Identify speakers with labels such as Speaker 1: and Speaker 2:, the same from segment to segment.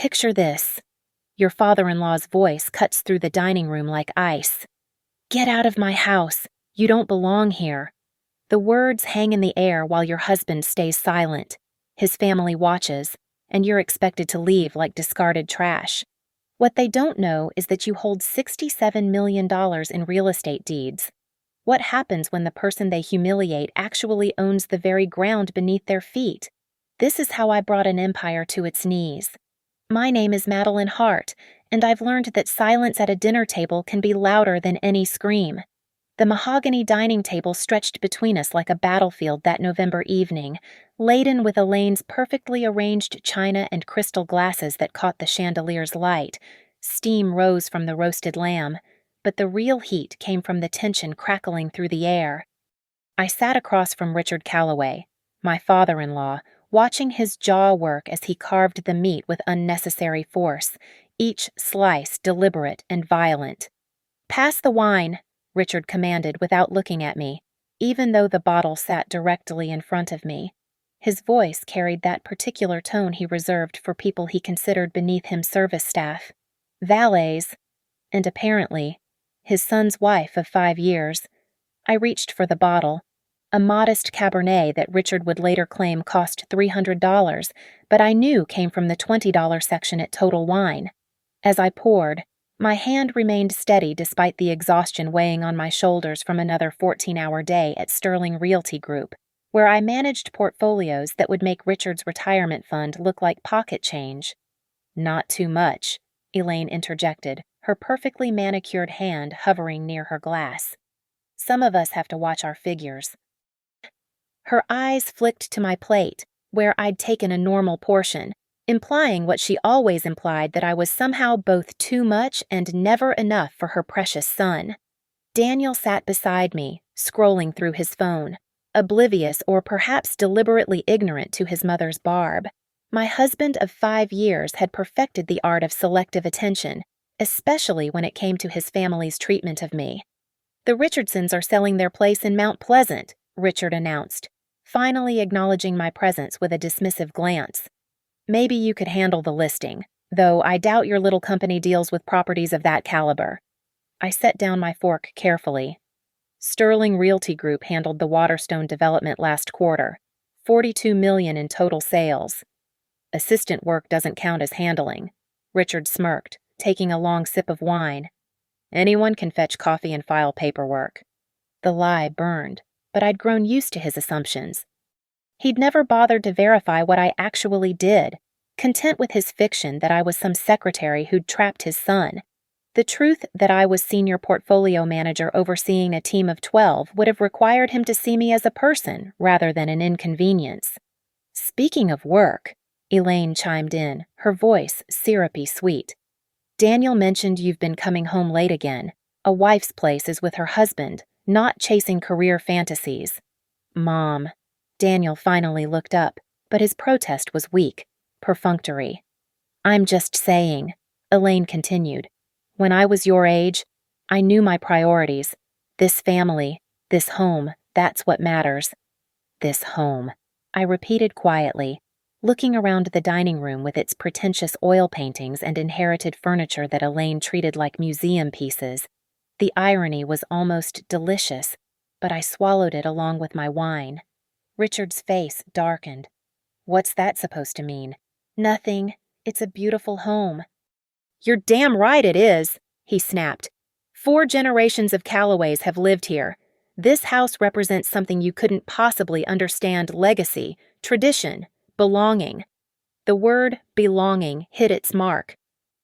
Speaker 1: Picture this. Your father-in-law's voice cuts through the dining room like ice. Get out of my house. You don't belong here. The words hang in the air while your husband stays silent. His family watches, and you're expected to leave like discarded trash. What they don't know is that you hold $67 million in real estate deeds. What happens when the person they humiliate actually owns the very ground beneath their feet? This is how I brought an empire to its knees. My name is Madeline Hart, and I've learned that silence at a dinner table can be louder than any scream. The mahogany dining table stretched between us like a battlefield that November evening, laden with Elaine's perfectly arranged china and crystal glasses that caught the chandelier's light. Steam rose from the roasted lamb, but the real heat came from the tension crackling through the air. I sat across from Richard Calloway, my father-in-law, watching his jaw work as he carved the meat with unnecessary force, each slice deliberate and violent. "Pass the wine," Richard commanded without looking at me, even though the bottle sat directly in front of me. His voice carried that particular tone he reserved for people he considered beneath him service staff, valets, and apparently, his son's wife of 5 years. I reached for the bottle, a modest Cabernet that Richard would later claim cost $300, but I knew came from the $20 section at Total Wine. As I poured, my hand remained steady despite the exhaustion weighing on my shoulders from another 14-hour day at Sterling Realty Group, where I managed portfolios that would make Richard's retirement fund look like pocket change. "Not too much," Elaine interjected, her perfectly manicured hand hovering near her glass. "Some of us have to watch our figures." Her eyes flicked to my plate, where I'd taken a normal portion, implying what she always implied, that I was somehow both too much and never enough for her precious son. Daniel sat beside me, scrolling through his phone, oblivious or perhaps deliberately ignorant to his mother's barb. My husband of 5 years had perfected the art of selective attention, especially when it came to his family's treatment of me. "The Richardsons are selling their place in Mount Pleasant," Richard announced, finally acknowledging my presence with a dismissive glance. "Maybe you could handle the listing, though I doubt your little company deals with properties of that caliber." I set down my fork carefully. "Sterling Realty Group handled the Waterstone development last quarter, $42 million in total sales. Assistant work doesn't count as handling." Richard smirked, taking a long sip of wine. "Anyone can fetch coffee and file paperwork." The lie burned, but I'd grown used to his assumptions. He'd never bothered to verify what I actually did, content with his fiction that I was some secretary who'd trapped his son. The truth that I was senior portfolio manager overseeing a team of 12 would have required him to see me as a person rather than an inconvenience. "Speaking of work," Elaine chimed in, her voice syrupy sweet. "Daniel mentioned you've been coming home late again. A wife's place is with her husband, not chasing career fantasies." "Mom." Daniel finally looked up, but his protest was weak, perfunctory. "I'm just saying," Elaine continued. "When I was your age, I knew my priorities. This family, this home, that's what matters." "This home," I repeated quietly, looking around the dining room with its pretentious oil paintings and inherited furniture that Elaine treated like museum pieces. The irony was almost delicious, but I swallowed it along with my wine. Richard's face darkened. "What's that supposed to mean?" "Nothing. It's a beautiful home." "You're damn right it is," he snapped. 4 generations of Callaways have lived here. This house represents something you couldn't possibly understand: legacy, tradition, belonging. The word belonging hit its mark.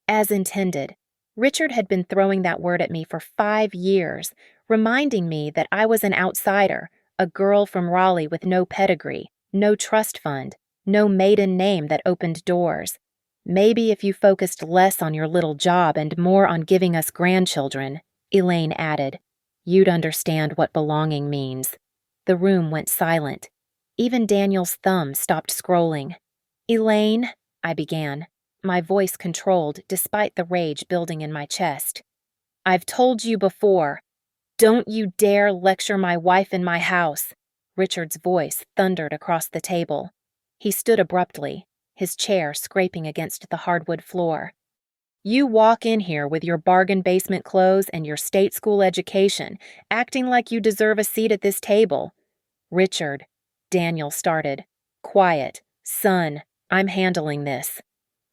Speaker 1: As intended, Richard had been throwing that word at me for 5 years, reminding me that I was an outsider, a girl from Raleigh with no pedigree, no trust fund, no maiden name that opened doors. "Maybe if you focused less on your little job and more on giving us grandchildren," Elaine added, "you'd understand what belonging means." The room went silent. Even Daniel's thumb stopped scrolling. "Elaine," I began, my voice controlled despite the rage building in my chest. "I've told you before. Don't you dare lecture my wife in my house." Richard's voice thundered across the table. He stood abruptly, his chair scraping against the hardwood floor. "You walk in here with your bargain basement clothes and your state school education, acting like you deserve a seat at this table." "Richard," Daniel started. "Quiet. Son, I'm handling this."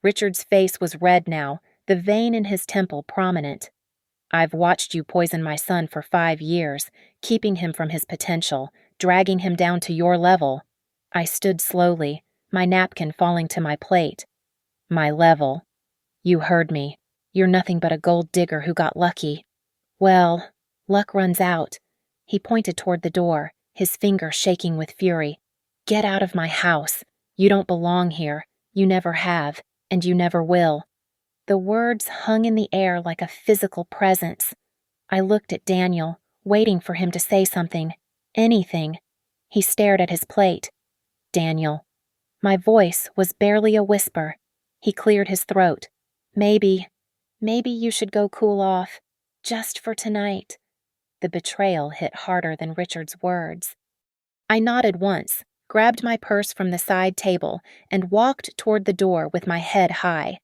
Speaker 1: Richard's face was red now, the vein in his temple prominent. "I've watched you poison my son for 5 years, keeping him from his potential, dragging him down to your level." I stood slowly, my napkin falling to my plate. "My level. You heard me. You're nothing but a gold digger who got lucky." "Well, luck runs out." He pointed toward the door, his finger shaking with fury. "Get out of my house. You don't belong here. You never have, and you never will." The words hung in the air like a physical presence. I looked at Daniel, waiting for him to say something, anything. He stared at his plate. "Daniel." My voice was barely a whisper. He cleared his throat. Maybe you should go cool off, just for tonight." The betrayal hit harder than Richard's words. I nodded once, grabbed my purse from the side table, and walked toward the door with my head high.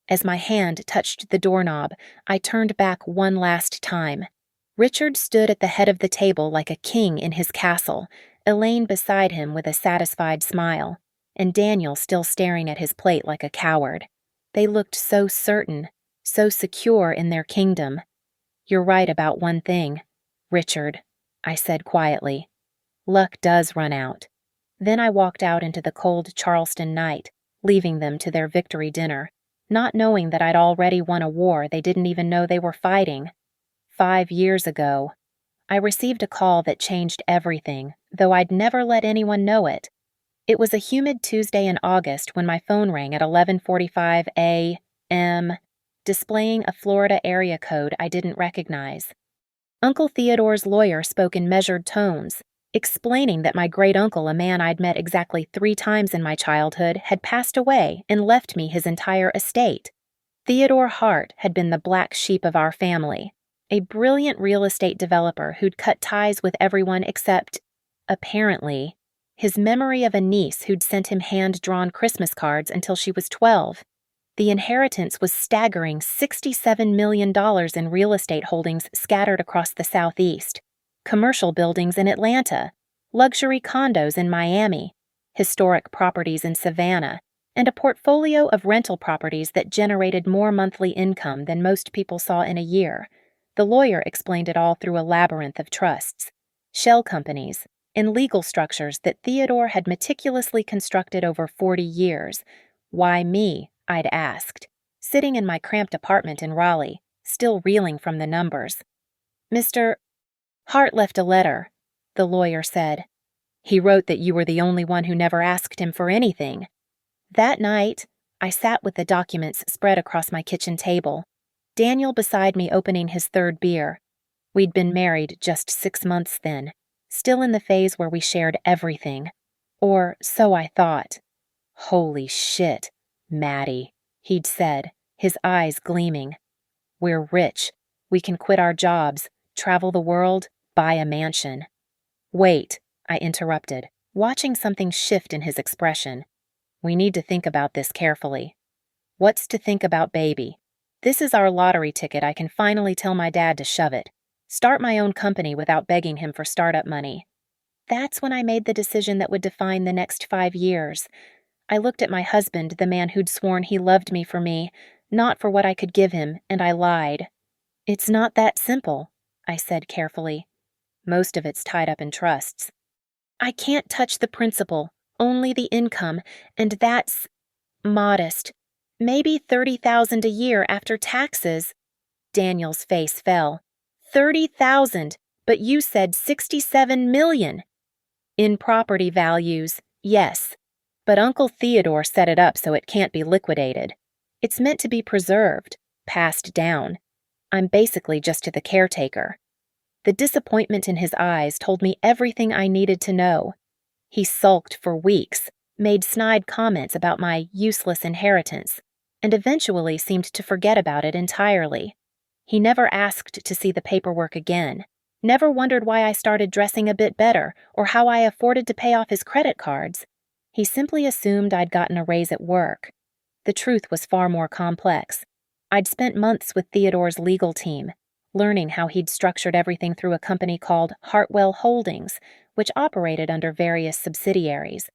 Speaker 1: As my hand touched the doorknob, I turned back one last time. Richard stood at the head of the table like a king in his castle, Elaine beside him with a satisfied smile, and Daniel still staring at his plate like a coward. They looked so certain, so secure in their kingdom. "You're right about one thing, Richard," I said quietly. "Luck does run out." Then I walked out into the cold Charleston night, leaving them to their victory dinner, not knowing that I'd already won a war they didn't even know they were fighting. 5 years ago, I received a call that changed everything, though I'd never let anyone know it. It was a humid Tuesday in August when my phone rang at 11:45 a.m., displaying a Florida area code I didn't recognize. Uncle Theodore's lawyer spoke in measured tones, explaining that my great-uncle, a man I'd met exactly 3 times in my childhood, had passed away and left me his entire estate. Theodore Hart had been the black sheep of our family, a brilliant real estate developer who'd cut ties with everyone except, apparently, his memory of a niece who'd sent him hand-drawn Christmas cards until she was 12. The inheritance was staggering $67 million in real estate holdings scattered across the Southeast, commercial buildings in Atlanta, luxury condos in Miami, historic properties in Savannah, and a portfolio of rental properties that generated more monthly income than most people saw in a year. The lawyer explained it all through a labyrinth of trusts, shell companies, and legal structures that Theodore had meticulously constructed over 40 years. "Why me?" I'd asked, sitting in my cramped apartment in Raleigh, still reeling from the numbers. "Mr. Hart left a letter," the lawyer said. "He wrote that you were the only one who never asked him for anything." That night, I sat with the documents spread across my kitchen table, Daniel beside me opening his 3rd beer. We'd been married just 6 months then, still in the phase where we shared everything. Or so I thought. "Holy shit, Maddie," he'd said, his eyes gleaming. "We're rich. We can quit our jobs, travel the world, buy a mansion." "Wait," I interrupted, watching something shift in his expression. "We need to think about this carefully." "What's to think about, baby? This is our lottery ticket. I can finally tell my dad to shove it. Start my own company without begging him for startup money." That's when I made the decision that would define the next 5 years. I looked at my husband, the man who'd sworn he loved me for me, not for what I could give him, and I lied. "It's not that simple," I said carefully. "Most of it's tied up in trusts." "I can't touch the principal, only the income, and that's modest. Maybe $30,000 a year after taxes." Daniel's face fell. $30,000, but you said $67 million. "In property values, yes. But Uncle Theodore set it up so it can't be liquidated. It's meant to be preserved, passed down. I'm basically just the caretaker." The disappointment in his eyes told me everything I needed to know. He sulked for weeks, made snide comments about my useless inheritance, and eventually seemed to forget about it entirely. He never asked to see the paperwork again, never wondered why I started dressing a bit better or how I afforded to pay off his credit cards. He simply assumed I'd gotten a raise at work. The truth was far more complex. I'd spent months with Theodore's legal team, learning how he'd structured everything through a company called Hartwell Holdings, which operated under various subsidiaries.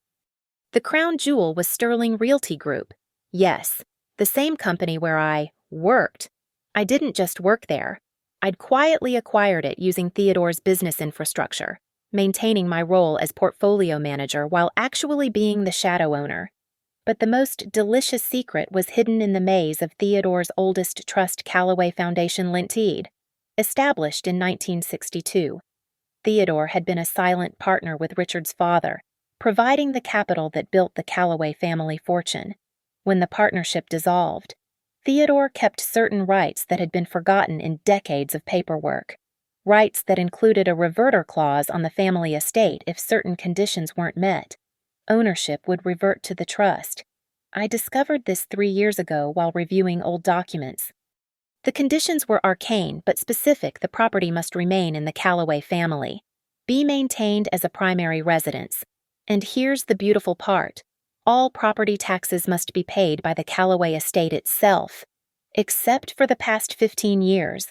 Speaker 1: The crown jewel was Sterling Realty Group. Yes, the same company where I worked. I didn't just work there. I'd quietly acquired it using Theodore's business infrastructure, maintaining my role as portfolio manager while actually being the shadow owner. But the most delicious secret was hidden in the maze of Theodore's oldest trust Callaway Foundation Linteed, established in 1962. Theodore had been a silent partner with Richard's father, providing the capital that built the Callaway family fortune. When the partnership dissolved, Theodore kept certain rights that had been forgotten in decades of paperwork, rights that included a reverter clause on the family estate if certain conditions weren't met. Ownership would revert to the trust. I discovered this 3 years ago while reviewing old documents. The conditions were arcane but specific. The property must remain in the Callaway family, be maintained as a primary residence. And here's the beautiful part. All property taxes must be paid by the Callaway estate itself. Except for the past 15 years,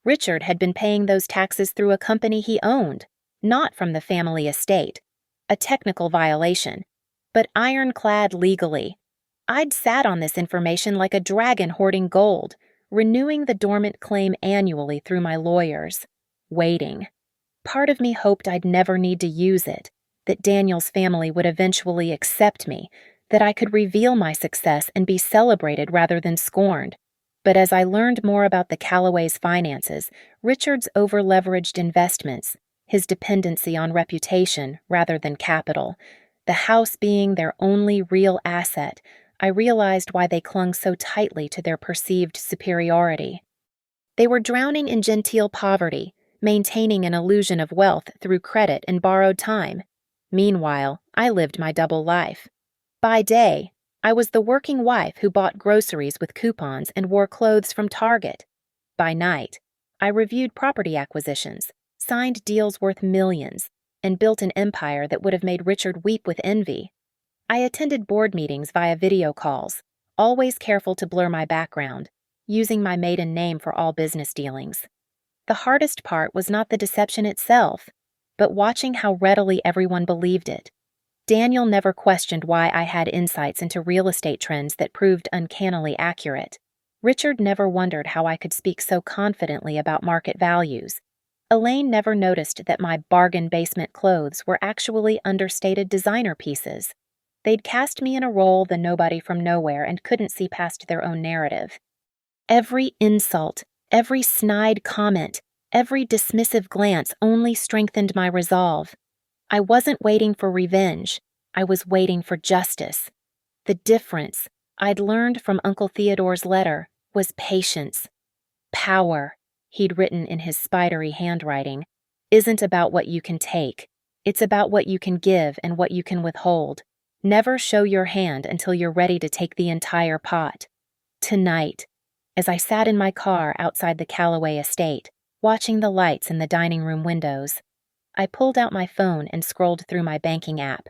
Speaker 1: Richard had been paying those taxes through a company he owned, not from the family estate. A technical violation, but ironclad legally. I'd sat on this information like a dragon hoarding gold, renewing the dormant claim annually through my lawyers. Waiting. Part of me hoped I'd never need to use it, that Daniel's family would eventually accept me, that I could reveal my success and be celebrated rather than scorned. But as I learned more about the Callaway's finances, Richard's over-leveraged investments, his dependency on reputation rather than capital, the house being their only real asset, I realized why they clung so tightly to their perceived superiority. They were drowning in genteel poverty, maintaining an illusion of wealth through credit and borrowed time. Meanwhile, I lived my double life. By day, I was the working wife who bought groceries with coupons and wore clothes from Target. By night, I reviewed property acquisitions, signed deals worth millions, and built an empire that would have made Richard weep with envy. I attended board meetings via video calls, always careful to blur my background, using my maiden name for all business dealings. The hardest part was not the deception itself, but watching how readily everyone believed it. Daniel never questioned why I had insights into real estate trends that proved uncannily accurate. Richard never wondered how I could speak so confidently about market values. Elaine never noticed that my bargain basement clothes were actually understated designer pieces. They'd cast me in a role the nobody from nowhere and couldn't see past their own narrative. Every insult, every snide comment, every dismissive glance only strengthened my resolve. I wasn't waiting for revenge. I was waiting for justice. The difference, I'd learned from Uncle Theodore's letter, was patience. Power, he'd written in his spidery handwriting, isn't about what you can take. It's about what you can give and what you can withhold. Never show your hand until you're ready to take the entire pot. Tonight, as I sat in my car outside the Callaway estate, watching the lights in the dining room windows, I pulled out my phone and scrolled through my banking app.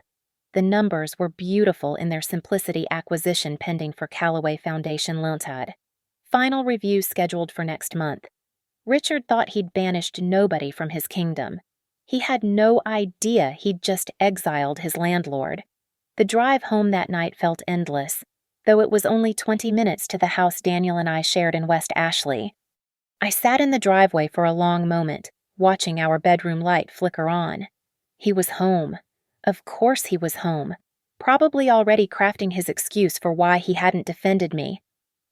Speaker 1: The numbers were beautiful in their simplicity. Acquisition pending for Callaway Foundation Linteed. Final review scheduled for next month. Richard thought he'd banished nobody from his kingdom. He had no idea he'd just exiled his landlord. The drive home that night felt endless, though it was only 20 minutes to the house Daniel and I shared in West Ashley. I sat in the driveway for a long moment, watching our bedroom light flicker on. He was home. Of course he was home, probably already crafting his excuse for why he hadn't defended me.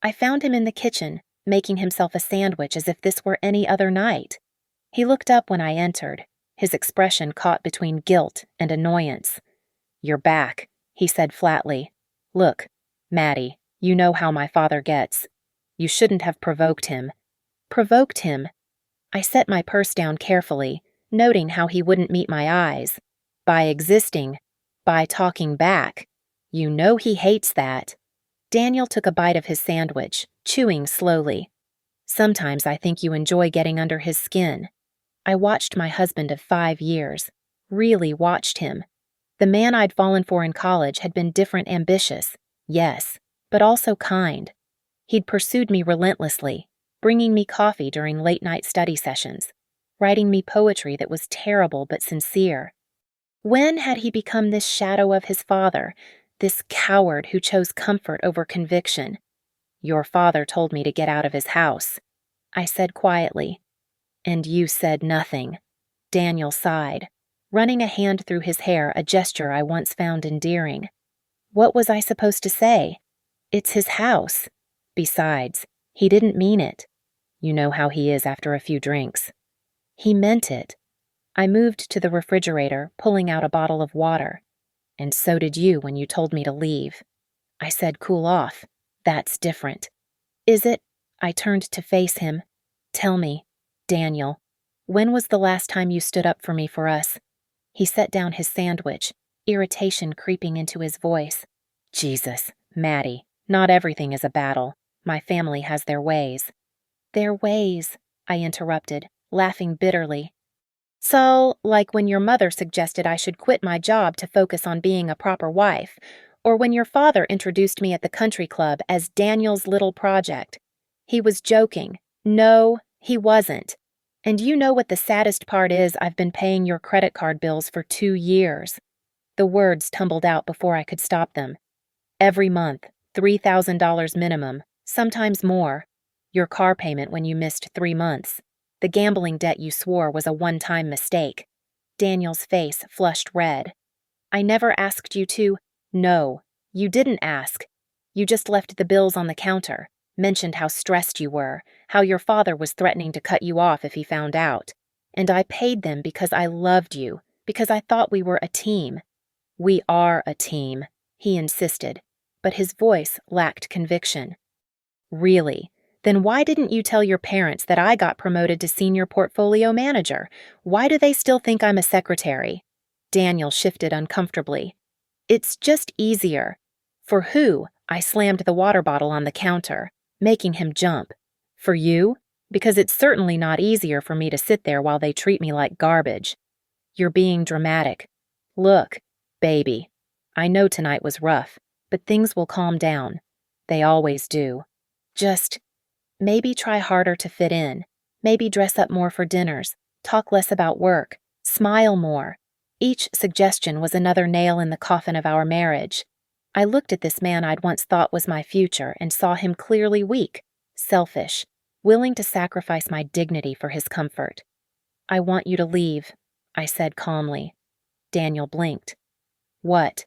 Speaker 1: I found him in the kitchen, making himself a sandwich as if this were any other night. He looked up when I entered, his expression caught between guilt and annoyance. "You're back," he said flatly. "Look, Maddie, you know how my father gets. You shouldn't have provoked him." Provoked him? I set my purse down carefully, noting how he wouldn't meet my eyes. By existing, by talking back. You know he hates that. Daniel took a bite of his sandwich, chewing slowly. Sometimes I think you enjoy getting under his skin. I watched my husband of 5 years, really watched him. The man I'd fallen for in college had been different, ambitious, yes, but also kind. He'd pursued me relentlessly, bringing me coffee during late-night study sessions, writing me poetry that was terrible but sincere. When had he become this shadow of his father, this coward who chose comfort over conviction? "Your father told me to get out of his house," I said quietly. "And you said nothing." Daniel sighed, running a hand through his hair, a gesture I once found endearing. What was I supposed to say? It's his house. Besides, he didn't mean it. You know how he is after a few drinks. He meant it. I moved to the refrigerator, pulling out a bottle of water. And so did you when you told me to leave. I said, "Cool off. That's different." "Is it?" I turned to face him. "Tell me, Daniel, when was the last time you stood up for me, for us?" He set down his sandwich, irritation creeping into his voice. "Jesus, Maddie, not everything is a battle. My family has their ways." "Their ways," I interrupted, laughing bitterly. "So, like when your mother suggested I should quit my job to focus on being a proper wife, or when your father introduced me at the country club as Daniel's little project. He was joking. No, he wasn't. And you know what the saddest part is? I've been paying your credit card bills for 2 years. The words tumbled out before I could stop them. Every month, $3,000 minimum, sometimes more. Your car payment when you missed 3 months. The gambling debt you swore was a one-time mistake." Daniel's face flushed red. "I never asked you to—" "No, you didn't ask. You just left the bills on the counter, mentioned how stressed you were, how your father was threatening to cut you off if he found out. And I paid them because I loved you, because I thought we were a team." "We are a team," he insisted, but his voice lacked conviction. "Really? Then why didn't you tell your parents that I got promoted to senior portfolio manager? Why do they still think I'm a secretary?" Daniel shifted uncomfortably. "It's just easier." "For who?" I slammed the water bottle on the counter, making him jump. "For you? Because it's certainly not easier for me to sit there while they treat me like garbage." "You're being dramatic. Look, baby, I know tonight was rough, but things will calm down. They always do. Just maybe try harder to fit in. Maybe dress up more for dinners. Talk less about work. Smile more." Each suggestion was another nail in the coffin of our marriage. I looked at this man I'd once thought was my future and saw him clearly weak, selfish, willing to sacrifice my dignity for his comfort. "I want you to leave," I said calmly. Daniel blinked. "What?"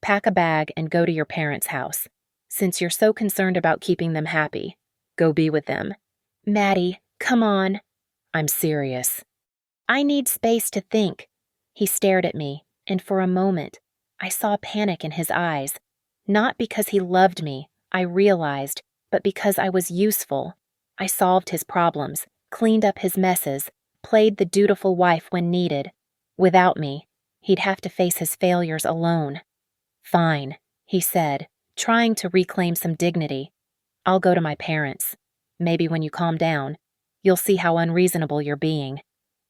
Speaker 1: "Pack a bag and go to your parents' house. Since you're so concerned about keeping them happy, go be with them." "Maddie, come on." "I'm serious." "I need space to think." He stared at me, and for a moment, I saw panic in his eyes. Not because he loved me, I realized, but because I was useful. I solved his problems, cleaned up his messes, played the dutiful wife when needed. Without me, he'd have to face his failures alone. "Fine," he said, trying to reclaim some dignity. "I'll go to my parents. Maybe when you calm down, you'll see how unreasonable you're being."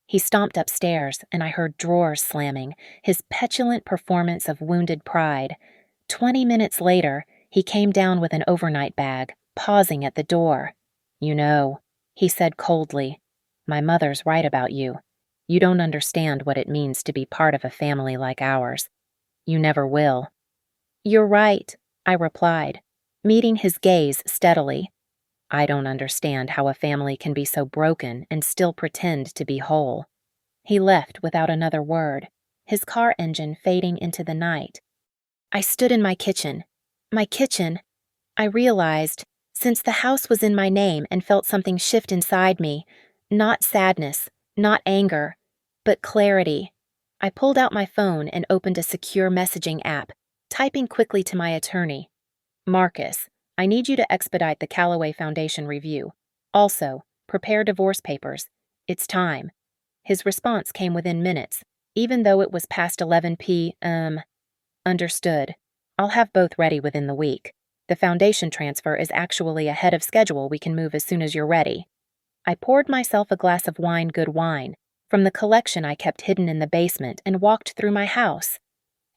Speaker 1: He stomped upstairs, and I heard drawers slamming, his petulant performance of wounded pride. 20 minutes later, he came down with an overnight bag, pausing at the door. "You know," he said coldly, "my mother's right about you. You don't understand what it means to be part of a family like ours. You never will." "You're right," I replied, meeting his gaze steadily. "I don't understand how a family can be so broken and still pretend to be whole." He left without another word, his car engine fading into the night. I stood in my kitchen. My kitchen. I realized, since the house was in my name, and felt something shift inside me, not sadness, not anger, but clarity. I pulled out my phone and opened a secure messaging app, typing quickly to my attorney. "Marcus, I need you to expedite the Callaway Foundation review. Also, prepare divorce papers. It's time." His response came within minutes, even though it was past 11 p.m. "Understood. I'll have both ready within the week. The foundation transfer is actually ahead of schedule. We can move as soon as you're ready." I poured myself a glass of good wine, from the collection I kept hidden in the basement, and walked through my house.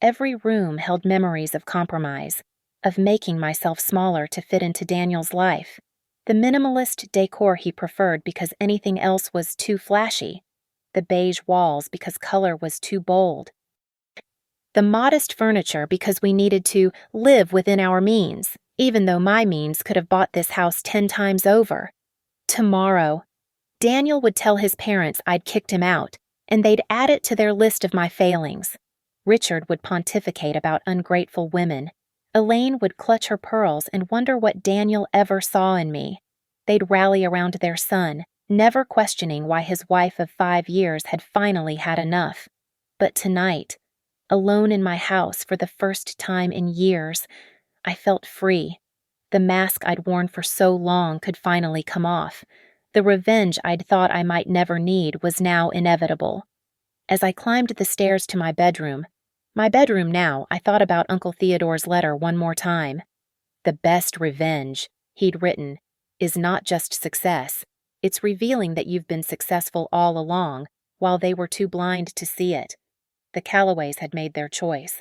Speaker 1: Every room held memories of compromise, of making myself smaller to fit into Daniel's life. The minimalist decor he preferred because anything else was too flashy. The beige walls because color was too bold. The modest furniture because we needed to live within our means, even though my means could have bought this house 10 times over. Tomorrow, Daniel would tell his parents I'd kicked him out, and they'd add it to their list of my failings. Richard would pontificate about ungrateful women. Elaine would clutch her pearls and wonder what Daniel ever saw in me. They'd rally around their son, never questioning why his wife of 5 years had finally had enough. But tonight, alone in my house for the first time in years, I felt free. The mask I'd worn for so long could finally come off. The revenge I'd thought I might never need was now inevitable. As I climbed the stairs to my bedroom now, I thought about Uncle Theodore's letter one more time. The best revenge, he'd written, is not just success. It's revealing that you've been successful all along, while they were too blind to see it. The Callaways had made their choice.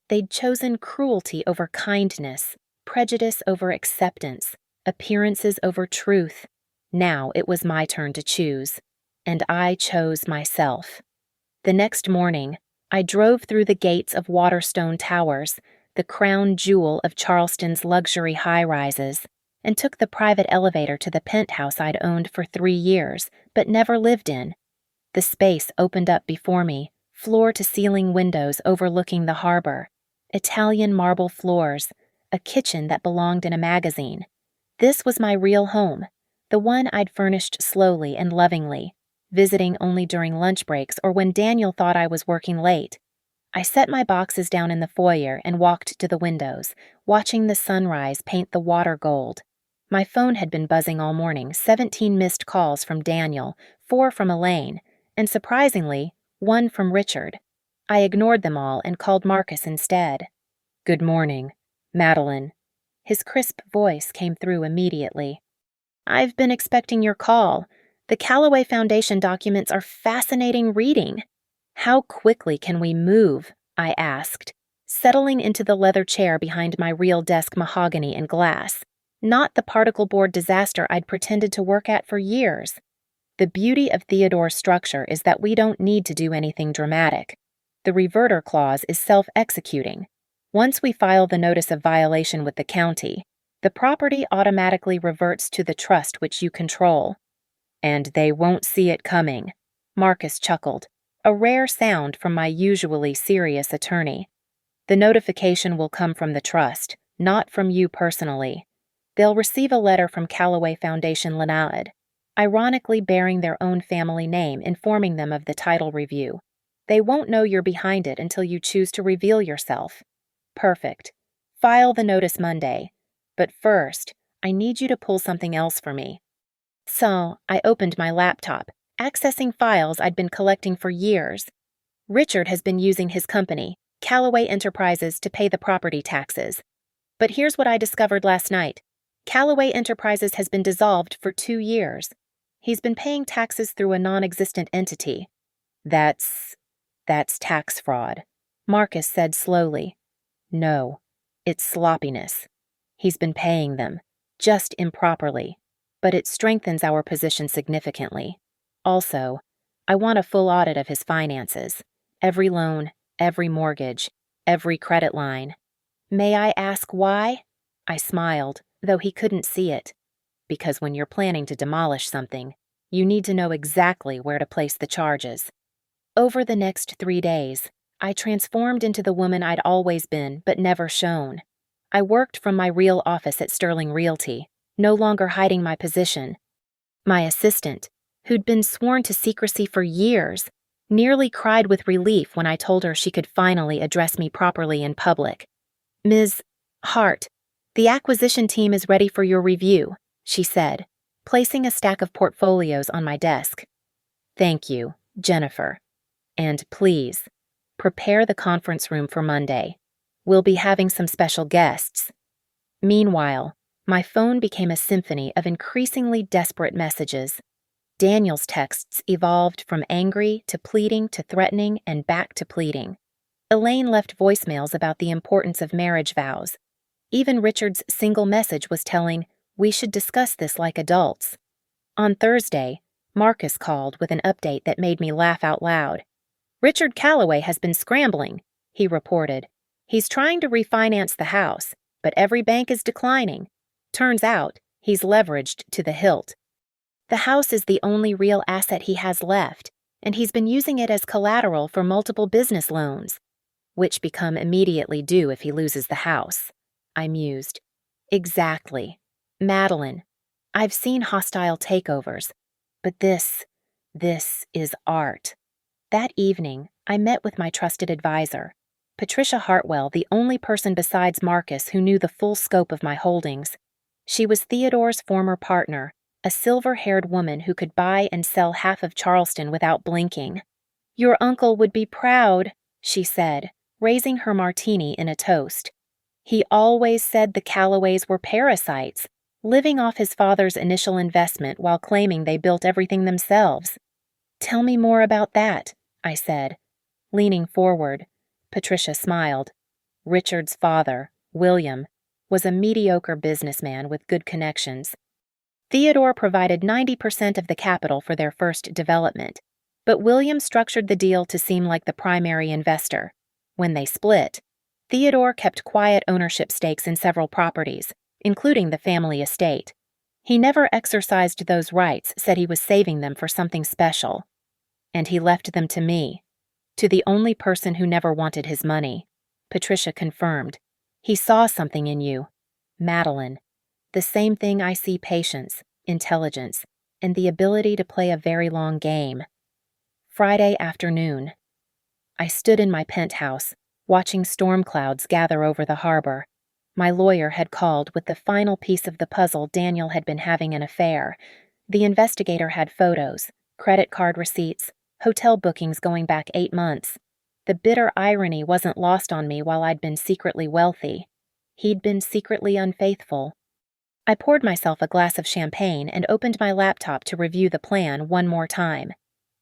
Speaker 1: They'd chosen cruelty over kindness, prejudice over acceptance, appearances over truth. Now it was my turn to choose, and I chose myself. The next morning, I drove through the gates of Waterstone Towers, the crown jewel of Charleston's luxury high-rises, and took the private elevator to the penthouse I'd owned for 3 years, but never lived in. The space opened up before me, floor-to-ceiling windows overlooking the harbor, Italian marble floors, a kitchen that belonged in a magazine. This was my real home, the one I'd furnished slowly and lovingly, visiting only during lunch breaks or when Daniel thought I was working late. I set my boxes down in the foyer and walked to the windows, watching the sunrise paint the water gold. My phone had been buzzing all morning, 17 missed calls from Daniel, 4 from Elaine, and surprisingly, 1 from Richard. I ignored them all and called Marcus instead. "Good morning, Madeline." His crisp voice came through immediately. "I've been expecting your call. The Callaway Foundation documents are fascinating reading." "How quickly can we move?" I asked, settling into the leather chair behind my real desk mahogany and glass, not the particle board disaster I'd pretended to work at for years. The beauty of Theodore's structure is that we don't need to do anything dramatic. The reverter clause is self-executing. Once we file the notice of violation with the county, the property automatically reverts to the trust which you control. "And they won't see it coming," Marcus chuckled, a rare sound from my usually serious attorney. "The notification will come from the trust, not from you personally. They'll receive a letter from Callaway Foundation Lenaud, ironically bearing their own family name, informing them of the title review. They won't know you're behind it until you choose to reveal yourself." "Perfect. File the notice Monday. But first, I need you to pull something else for me." So, I opened my laptop, accessing files I'd been collecting for years. Richard has been using his company, Callaway Enterprises, to pay the property taxes. But here's what I discovered last night. Callaway Enterprises has been dissolved for 2 years. He's been paying taxes through a non-existent entity. That's tax fraud," Marcus said slowly. "No, it's sloppiness. He's been paying them, just improperly, but it strengthens our position significantly. Also, I want a full audit of his finances. Every loan, every mortgage, every credit line." "May I ask why?" I smiled, though he couldn't see it. "Because when you're planning to demolish something, you need to know exactly where to place the charges." Over the next 3 days, I transformed into the woman I'd always been but never shown. I worked from my real office at Sterling Realty, no longer hiding my position. My assistant, who'd been sworn to secrecy for years, nearly cried with relief when I told her she could finally address me properly in public. "Ms. Hart, the acquisition team is ready for your review," she said, placing a stack of portfolios on my desk. "Thank you, Jennifer. And please, prepare the conference room for Monday. We'll be having some special guests." Meanwhile, my phone became a symphony of increasingly desperate messages. Daniel's texts evolved from angry to pleading to threatening and back to pleading. Elaine left voicemails about the importance of marriage vows. Even Richard's single message was telling, "We should discuss this like adults." On Thursday, Marcus called with an update that made me laugh out loud. "Richard Calloway has been scrambling," he reported. "He's trying to refinance the house, but every bank is declining. Turns out, he's leveraged to the hilt. The house is the only real asset he has left, and he's been using it as collateral for multiple business loans, which become immediately due if he loses the house." I mused. Exactly. Madeline, I've seen hostile takeovers, but this is art. That evening, I met with my trusted advisor, Patricia Hartwell, the only person besides Marcus who knew the full scope of my holdings. She was Theodore's former partner, a silver-haired woman who could buy and sell half of Charleston without blinking. "Your uncle would be proud," she said, raising her martini in a toast. "He always said the Calloways were parasites, living off his father's initial investment while claiming they built everything themselves." "Tell me more about that," I said. Leaning forward, Patricia smiled. Richard's father, William, was a mediocre businessman with good connections. Theodore provided 90% of the capital for their first development, but William structured the deal to seem like the primary investor. When they split, Theodore kept quiet ownership stakes in several properties, including the family estate. He never exercised those rights, said he was saving them for something special. And he left them to me, to the only person who never wanted his money. Patricia confirmed. "He saw something in you, Madeline. The same thing I see: patience, intelligence, and the ability to play a very long game." Friday afternoon. I stood in my penthouse, watching storm clouds gather over the harbor. My lawyer had called with the final piece of the puzzle. Daniel had been having an affair. The investigator had photos, credit card receipts, hotel bookings going back 8 months. The bitter irony wasn't lost on me while I'd been secretly wealthy. He'd been secretly unfaithful. I poured myself a glass of champagne and opened my laptop to review the plan one more time.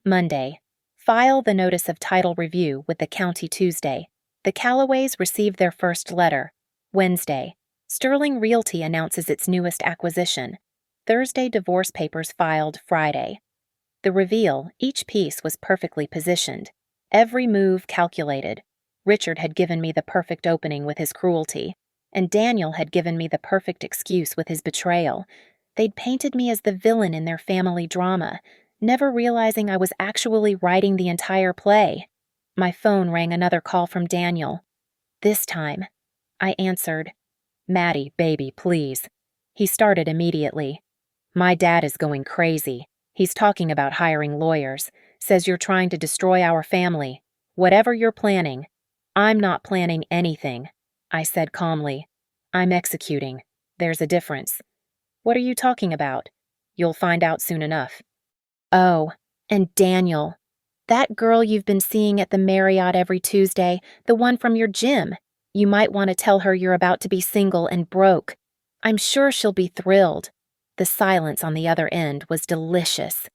Speaker 1: Monday. File the notice of title review with the county Tuesday. The Calloways received their first letter. Wednesday. Sterling Realty announces its newest acquisition. Thursday, divorce papers filed Friday. The reveal, each piece was perfectly positioned. Every move calculated. Richard had given me the perfect opening with his cruelty, and Daniel had given me the perfect excuse with his betrayal. They'd painted me as the villain in their family drama, never realizing I was actually writing the entire play. My phone rang another call from Daniel. This time, I answered. "Maddie, baby, please." He started immediately. "My dad is going crazy. He's talking about hiring lawyers, says you're trying to destroy our family. Whatever you're planning." "I'm not planning anything," I said calmly. "I'm executing. There's a difference." "What are you talking about?" "You'll find out soon enough." "Oh, and Daniel. That girl you've been seeing at the Marriott every Tuesday, the one from your gym. You might want to tell her you're about to be single and broke. I'm sure she'll be thrilled." The silence on the other end was delicious.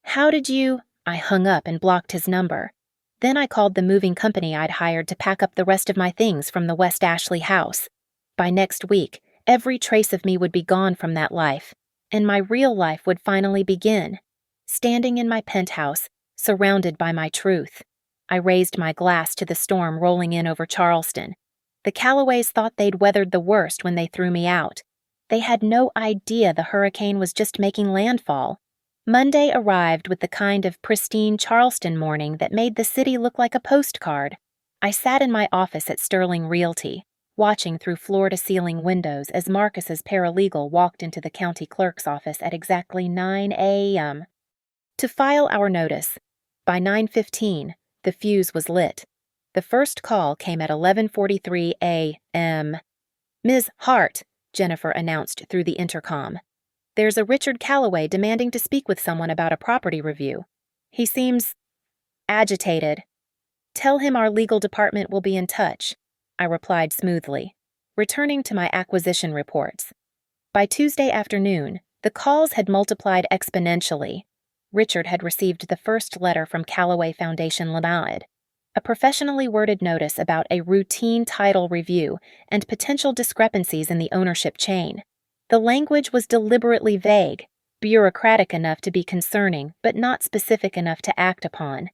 Speaker 1: "How did you—" I hung up and blocked his number. Then I called the moving company I'd hired to pack up the rest of my things from the West Ashley house. By next week, every trace of me would be gone from that life, and my real life would finally begin. Standing in my penthouse, surrounded by my truth, I raised my glass to the storm rolling in over Charleston. The Calloways thought they'd weathered the worst when they threw me out. They had no idea the hurricane was just making landfall. Monday arrived with the kind of pristine Charleston morning that made the city look like a postcard. I sat in my office at Sterling Realty, watching through floor-to-ceiling windows as Marcus's paralegal walked into the county clerk's office at exactly 9 a.m. to file our notice. By 9:15, the fuse was lit. The first call came at 11:43 a.m. "Ms. Hart," Jennifer announced through the intercom. "There's a Richard Calloway demanding to speak with someone about a property review. He seems agitated. Tell him our legal department will be in touch," I replied smoothly, returning to my acquisition reports. By Tuesday afternoon, the calls had multiplied exponentially. Richard had received the first letter from Calloway Foundation Limited. A professionally worded notice about a routine title review and potential discrepancies in the ownership chain. The language was deliberately vague, bureaucratic enough to be concerning, but not specific enough to act upon.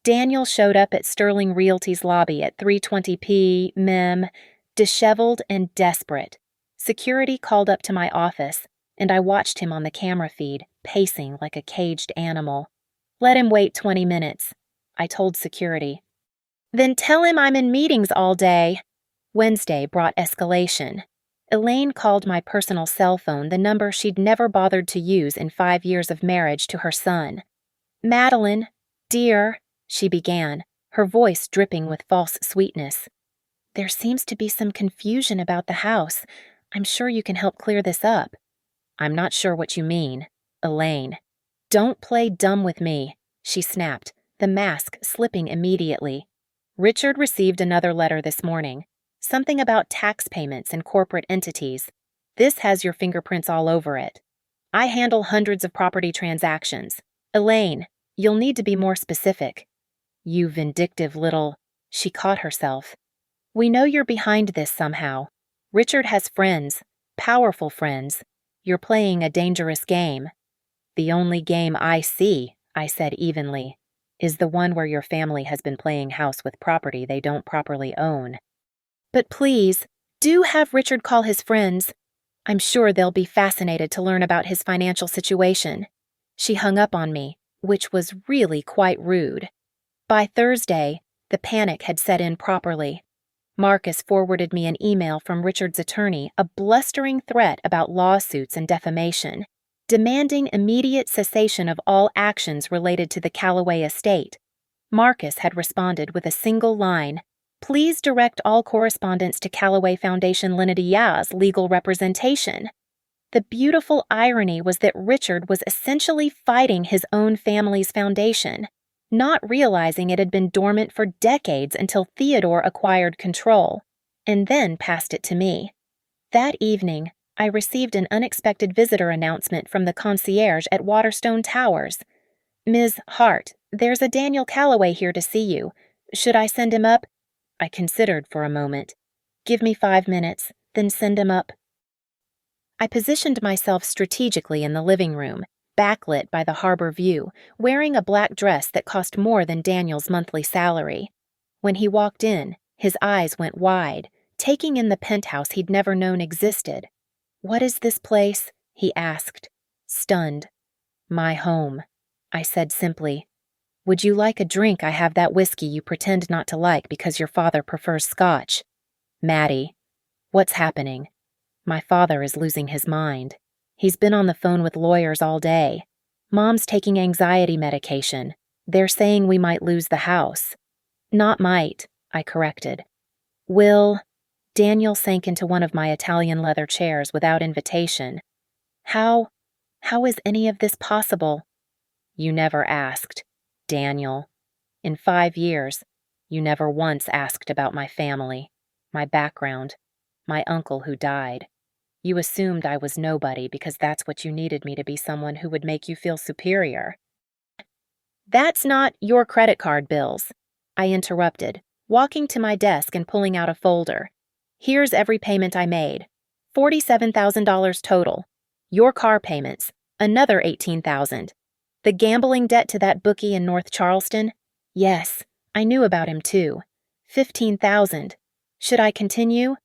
Speaker 1: Daniel showed up at Sterling Realty's lobby at 3:20 p.m., disheveled and desperate. Security called up to my office, and I watched him on the camera feed, pacing like a caged animal. "Let him wait 20 minutes, I told security. "Then tell him I'm in meetings all day." Wednesday brought escalation. Elaine called my personal cell phone, the number she'd never bothered to use in 5 years of marriage, to her son. "Madeline, dear," she began, her voice dripping with false sweetness. "There seems to be some confusion about the house. I'm sure you can help clear this up." "I'm not sure what you mean, Elaine." "Don't play dumb with me," she snapped, the mask slipping immediately. "Richard received another letter this morning. Something about tax payments and corporate entities. This has your fingerprints all over it. I handle hundreds of property transactions. Elaine, you'll need to be more specific." "You vindictive little—" She caught herself. "We know you're behind this somehow. Richard has friends, powerful friends. You're playing a dangerous game." "The only game I see," I said evenly, "is the one where your family has been playing house with property they don't properly own." "But please, do have Richard call his friends. I'm sure they'll be fascinated to learn about his financial situation." She hung up on me, which was really quite rude. By Thursday, the panic had set in properly. Marcus forwarded me an email from Richard's attorney, a blustering threat about lawsuits and defamation, demanding immediate cessation of all actions related to the Callaway estate. Marcus had responded with a single line: "Please direct all correspondence to Callaway Foundation Linidia's legal representation." The beautiful irony was that Richard was essentially fighting his own family's foundation, not realizing it had been dormant for decades until Theodore acquired control, and then passed it to me. That evening, I received an unexpected visitor announcement from the concierge at Waterstone Towers. "Ms. Hart, there's a Daniel Callaway here to see you. Should I send him up?" I considered for a moment. "Give me 5 minutes, then send him up." I positioned myself strategically in the living room, backlit by the harbor view, wearing a black dress that cost more than Daniel's monthly salary. When he walked in, his eyes went wide, taking in the penthouse he'd never known existed. "What is this place?" he asked, stunned. "My home," I said simply. "Would you like a drink? I have that whiskey you pretend not to like because your father prefers scotch." "Maddie, what's happening?" "My father is losing his mind. He's been on the phone with lawyers all day. Mom's taking anxiety medication. They're saying we might lose the house." "Not might," I corrected. "Will—" Daniel sank into one of my Italian leather chairs without invitation. How is any of this possible?" "You never asked, Daniel. In 5 years, you never once asked about my family, my background, my uncle who died. You assumed I was nobody because that's what you needed me to be, someone who would make you feel superior." "That's not your credit card bills," I interrupted, walking to my desk and pulling out a folder. "Here's every payment I made. $47,000 total. Your car payments, another $18,000. The gambling debt to that bookie in North Charleston? Yes, I knew about him too. $15,000. Should I continue?"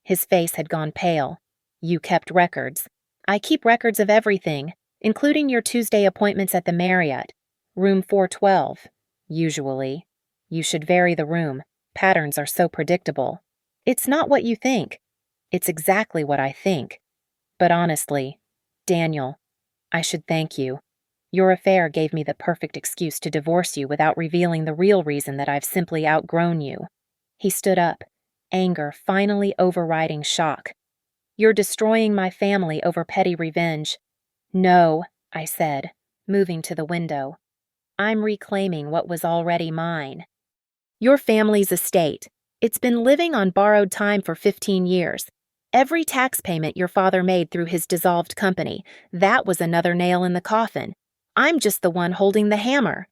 Speaker 1: His face had gone pale. "You kept records." "I keep records of everything, including your Tuesday appointments at the Marriott. Room 412, usually. You should vary the room. Patterns are so predictable." "It's not what you think." "It's exactly what I think. But honestly, Daniel, I should thank you. Your affair gave me the perfect excuse to divorce you without revealing the real reason that I've simply outgrown you." He stood up, anger finally overriding shock. "You're destroying my family over petty revenge." "No," I said, moving to the window. "I'm reclaiming what was already mine. Your family's estate. It's been living on borrowed time for 15 years. Every tax payment your father made through his dissolved company, that was another nail in the coffin. I'm just the one holding the hammer.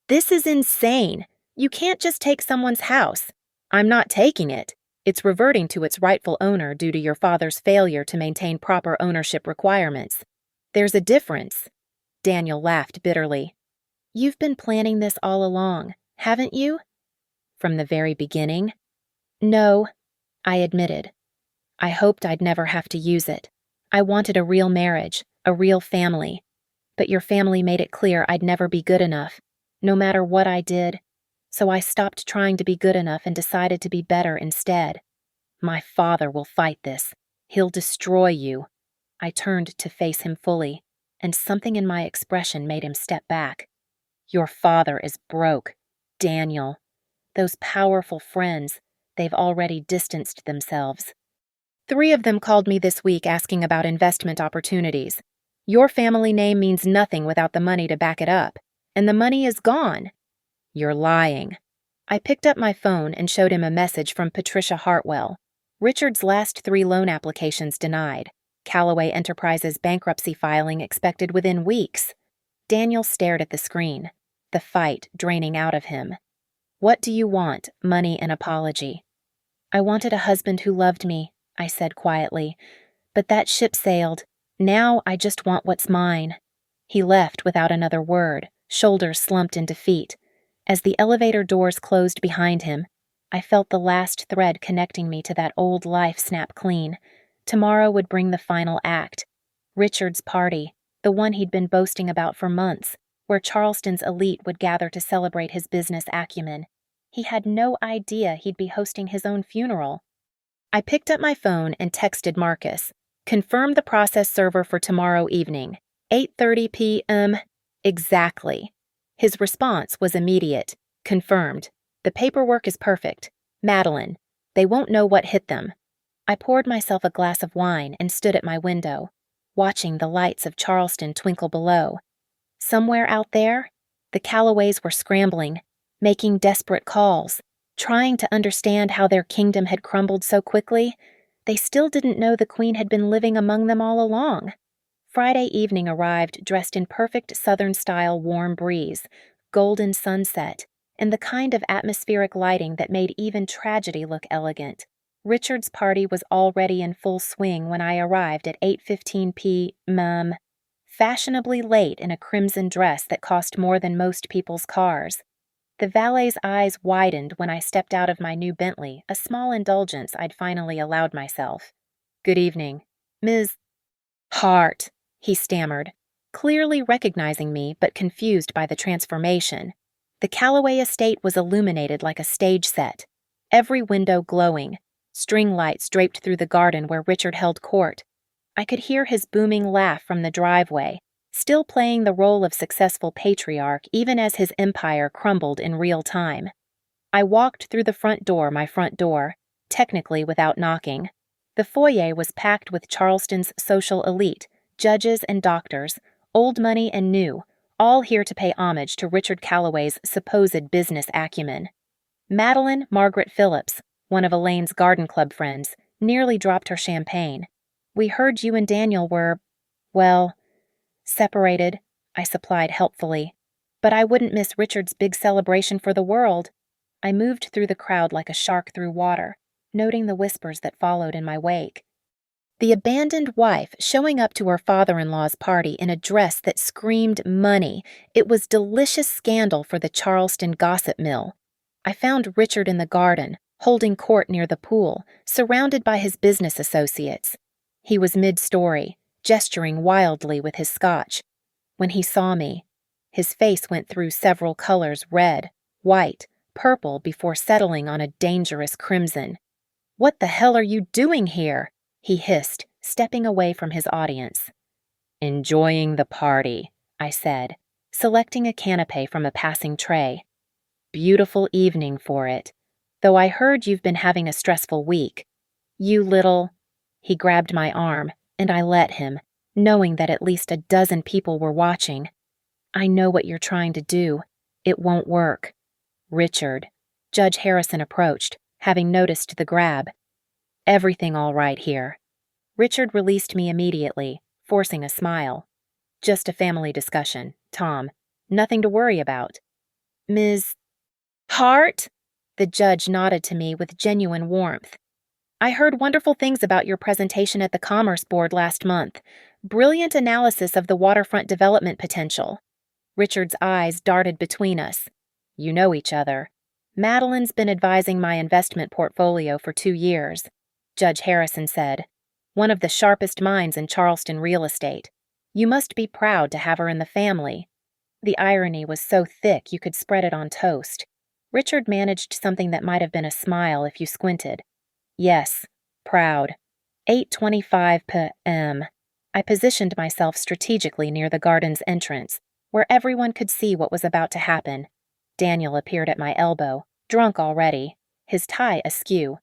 Speaker 1: This is insane. You can't just take someone's house. I'm not taking it. It's reverting to its rightful owner due to your father's failure to maintain proper ownership requirements. There's a difference. Daniel laughed bitterly. You've been planning this all along, haven't you? From the very beginning? No, I admitted. I hoped I'd never have to use it. I wanted a real marriage, a real family. But your family made it clear I'd never be good enough, no matter what I did. So I stopped trying to be good enough and decided to be better instead. My father will fight this. He'll destroy you. I turned to face him fully, and something in my expression made him step back. Your father is broke, Daniel. Those powerful friends, they've already distanced themselves. 3 of them called me this week asking about investment opportunities. Your family name means nothing without the money to back it up, and the money is gone. You're lying. I picked up my phone and showed him a message from Patricia Hartwell. Richard's last 3 loan applications denied. Callaway Enterprises bankruptcy filing expected within weeks. Daniel stared at the screen, the fight draining out of him. What do you want, money and apology? I wanted a husband who loved me, I said quietly. But that ship sailed. Now I just want what's mine. He left without another word, shoulders slumped in defeat. As the elevator doors closed behind him, I felt the last thread connecting me to that old life snap clean. Tomorrow would bring the final act. Richard's party, the one he'd been boasting about for months, where Charleston's elite would gather to celebrate his business acumen. He had no idea he'd be hosting his own funeral. I picked up my phone and texted Marcus. Confirm the process server for tomorrow evening, 8:30 p.m. Exactly. His response was immediate. Confirmed. The paperwork is perfect. Madeline. They won't know what hit them. I poured myself a glass of wine and stood at my window, watching the lights of Charleston twinkle below. Somewhere out there, the Callaways were scrambling, making desperate calls, trying to understand how their kingdom had crumbled so quickly. They still didn't know the Queen had been living among them all along. Friday evening arrived dressed in perfect Southern-style warm breeze, golden sunset, and the kind of atmospheric lighting that made even tragedy look elegant. Richard's party was already in full swing when I arrived at 8:15 p.m., fashionably late in a crimson dress that cost more than most people's cars. The valet's eyes widened when I stepped out of my new Bentley, a small indulgence I'd finally allowed myself. Good evening, Ms. Hart, he stammered, clearly recognizing me but confused by the transformation. The Callaway estate was illuminated like a stage set, every window glowing, string lights draped through the garden where Richard held court. I could hear his booming laugh from the driveway, still playing the role of successful patriarch even as his empire crumbled in real time. I walked through the front door, technically without knocking. The foyer was packed with Charleston's social elite, judges and doctors, old money and new, all here to pay homage to Richard Callaway's supposed business acumen. Madeline Margaret Phillips, one of Elaine's garden club friends, nearly dropped her champagne. We heard you and Daniel were, well, separated, I supplied helpfully. But I wouldn't miss Richard's big celebration for the world. I moved through the crowd like a shark through water, noting the whispers that followed in my wake. The abandoned wife showing up to her father-in-law's party in a dress that screamed money. It was delicious scandal for the Charleston gossip mill. I found Richard in the garden, holding court near the pool, surrounded by his business associates. He was mid-story, gesturing wildly with his scotch. When he saw me, his face went through several colors: red, white, purple, before settling on a dangerous crimson. "What the hell are you doing here?" he hissed, stepping away from his audience. "Enjoying the party," I said, selecting a canapé from a passing tray. "Beautiful evening for it, though I heard you've been having a stressful week. You little—" He grabbed my arm, and I let him, knowing that at least a dozen people were watching. "I know what you're trying to do. It won't work." "Richard," Judge Harrison approached, having noticed the grab. "Everything all right here?" Richard released me immediately, forcing a smile. "Just a family discussion, Tom. Nothing to worry about." "Ms. Hart? The judge nodded to me with genuine warmth. I heard wonderful things about your presentation at the Commerce Board last month. Brilliant analysis of the waterfront development potential. Richard's eyes darted between us. You know each other. Madeline's been advising my investment portfolio for 2 years, Judge Harrison said. One of the sharpest minds in Charleston real estate. You must be proud to have her in the family. The irony was so thick you could spread it on toast. Richard managed something that might have been a smile if you squinted. Yes, proud. 8:25 p.m. I positioned myself strategically near the garden's entrance, where everyone could see what was about to happen. Daniel appeared at my elbow, drunk already, his tie askew.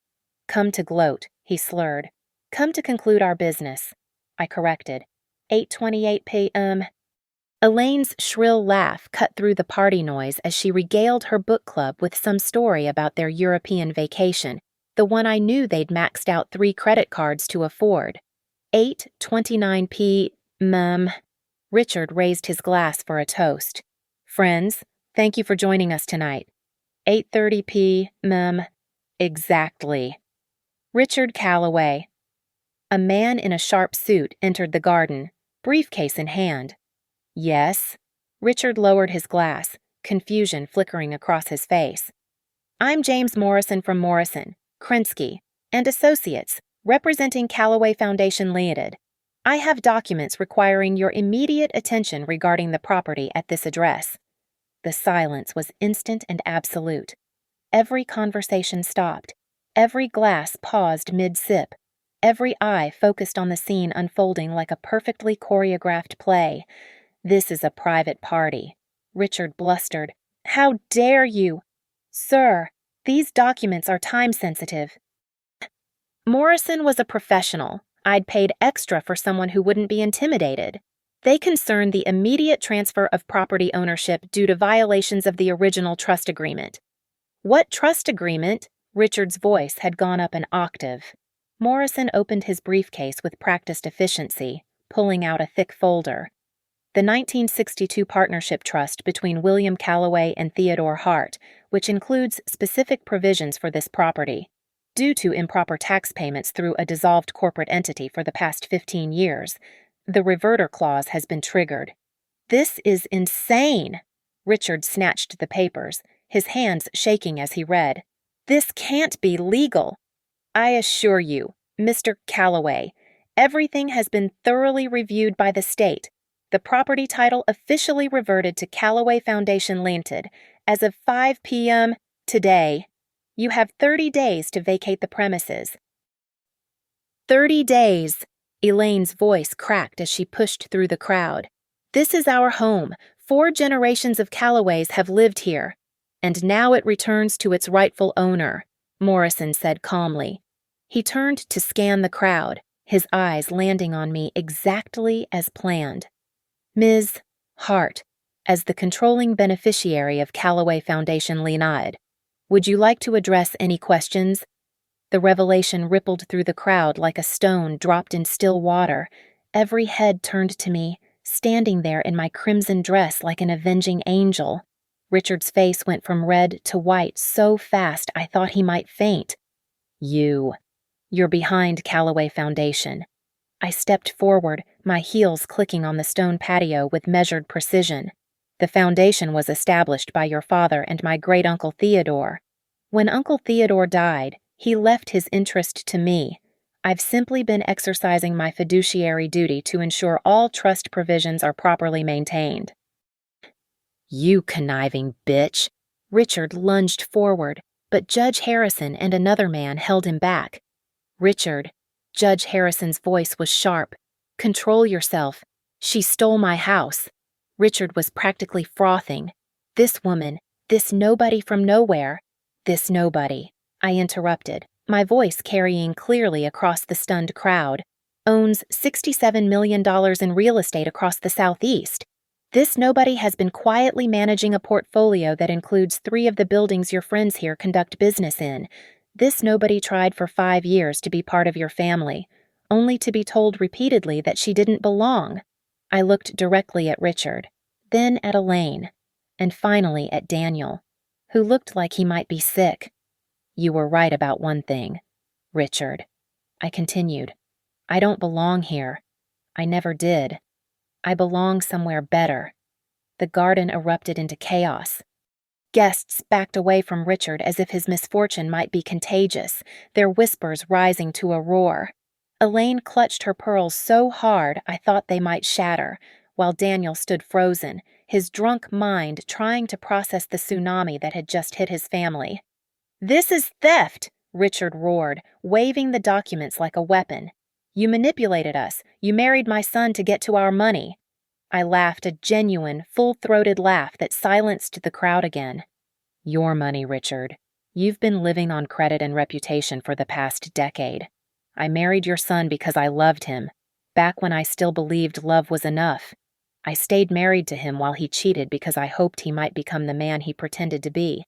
Speaker 1: Come to gloat, he slurred. Come to conclude our business. I corrected. 8:28 p.m. Elaine's shrill laugh cut through the party noise as she regaled her book club with some story about their European vacation, the one I knew they'd maxed out 3 credit cards to afford. 8:29 p.m. Richard raised his glass for a toast. Friends, thank you for joining us tonight. 8:30 p.m. Exactly. Richard Calloway. A man in a sharp suit entered the garden, briefcase in hand. Yes. Richard lowered his glass, confusion flickering across his face. I'm James Morrison from Morrison, Krinsky, and Associates, representing Calloway Foundation Limited. I have documents requiring your immediate attention regarding the property at this address. The silence was instant and absolute. Every conversation stopped. Every glass paused mid-sip. Every eye focused on the scene unfolding like a perfectly choreographed play. This is a private party. Richard blustered. How dare you? Sir, these documents are time-sensitive. Morrison was a professional. I'd paid extra for someone who wouldn't be intimidated. They concerned the immediate transfer of property ownership due to violations of the original trust agreement. What trust agreement? Richard's voice had gone up an octave. Morrison opened his briefcase with practiced efficiency, pulling out a thick folder. The 1962 partnership trust between William Calloway and Theodore Hart, which includes specific provisions for this property. Due to improper tax payments through a dissolved corporate entity for the past 15 years, the reverter clause has been triggered. This is insane! Richard snatched the papers, his hands shaking as he read. This can't be legal. I assure you, Mr. Calloway, everything has been thoroughly reviewed by the state. The property title officially reverted to Calloway Foundation Limited as of 5 p.m. today. You have 30 days to vacate the premises. 30 days! Elaine's voice cracked as she pushed through the crowd. This is our home. 4 generations of Calloways have lived here. And now it returns to its rightful owner, Morrison said calmly. He turned to scan the crowd, his eyes landing on me exactly as planned. Ms. Hart, as the controlling beneficiary of Calloway Foundation Limited, would you like to address any questions? The revelation rippled through the crowd like a stone dropped in still water. Every head turned to me, standing there in my crimson dress like an avenging angel. Richard's face went from red to white so fast I thought he might faint. You're behind Calloway Foundation. I stepped forward, my heels clicking on the stone patio with measured precision. The foundation was established by your father and my great-uncle Theodore. When Uncle Theodore died, he left his interest to me. I've simply been exercising my fiduciary duty to ensure all trust provisions are properly maintained. You conniving bitch! Richard lunged forward, but Judge Harrison and another man held him back. Richard, Judge Harrison's voice was sharp. Control yourself. She stole my house. Richard was practically frothing. This woman, this nobody from nowhere. This nobody, I interrupted, my voice carrying clearly across the stunned crowd, owns $67 million in real estate across the Southeast. This nobody has been quietly managing a portfolio that includes 3 of the buildings your friends here conduct business in. This nobody tried for 5 years to be part of your family, only to be told repeatedly that she didn't belong. I looked directly at Richard, then at Elaine, and finally at Daniel. who looked like he might be sick. You were right about one thing, Richard. I continued. I don't belong here. I never did. I belong somewhere better. The garden erupted into chaos. Guests backed away from Richard as if his misfortune might be contagious, their whispers rising to a roar. Elaine clutched her pearls so hard I thought they might shatter, while Daniel stood frozen, his drunk mind trying to process the tsunami that had just hit his family. "This is theft!" Richard roared, waving the documents like a weapon. "You manipulated us. You married my son to get to our money." I laughed a genuine, full-throated laugh that silenced the crowd again. "Your money, Richard. You've been living on credit and reputation for the past decade. I married your son because I loved him, back when I still believed love was enough. I stayed married to him while he cheated because I hoped he might become the man he pretended to be.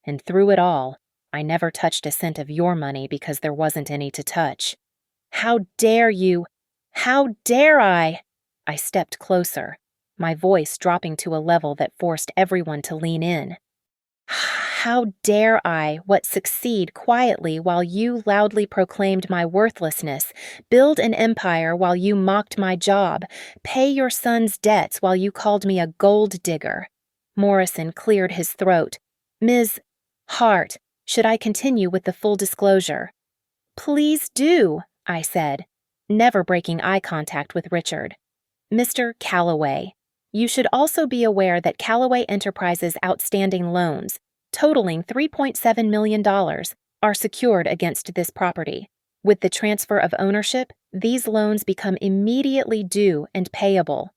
Speaker 1: And through it all, I never touched a cent of your money because there wasn't any to touch. How dare you? How dare I?" I stepped closer, my voice dropping to a level that forced everyone to lean in. "How dare I, what succeed quietly while you loudly proclaimed my worthlessness, build an empire while you mocked my job, pay your son's debts while you called me a gold digger?" Morrison cleared his throat. "Ms. Hart, should I continue with the full disclosure?" "Please do," I said, never breaking eye contact with Richard. "Mr. Calloway, you should also be aware that Calloway Enterprises' outstanding loans, totaling $3.7 million, are secured against this property. With the transfer of ownership, these loans become immediately due and payable."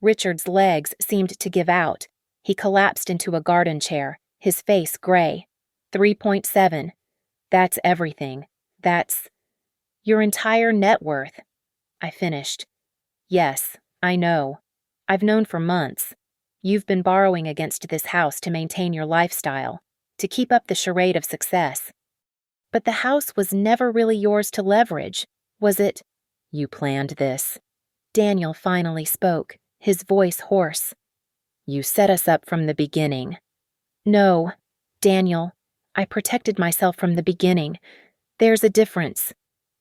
Speaker 1: Richard's legs seemed to give out. He collapsed into a garden chair, his face gray. 3.7. That's everything. That's your entire net worth. I finished. "Yes, I know. I've known for months. You've been borrowing against this house to maintain your lifestyle, to keep up the charade of success. But the house was never really yours to leverage, was it?" "You planned this." Daniel finally spoke, his voice hoarse. "You set us up from the beginning." "No, Daniel. I protected myself from the beginning. There's a difference."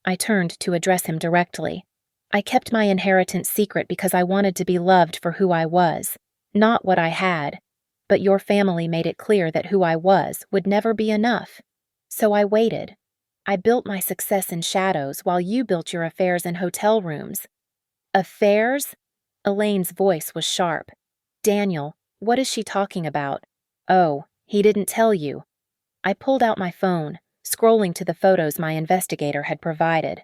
Speaker 1: I turned to address him directly. "I kept my inheritance secret because I wanted to be loved for who I was, not what I had. But your family made it clear that who I was would never be enough. So I waited. I built my success in shadows while you built your affairs in hotel rooms." "Affairs?" Elaine's voice was sharp. "Daniel, what is she talking about?" "Oh, he didn't tell you." I pulled out my phone, scrolling to the photos my investigator had provided.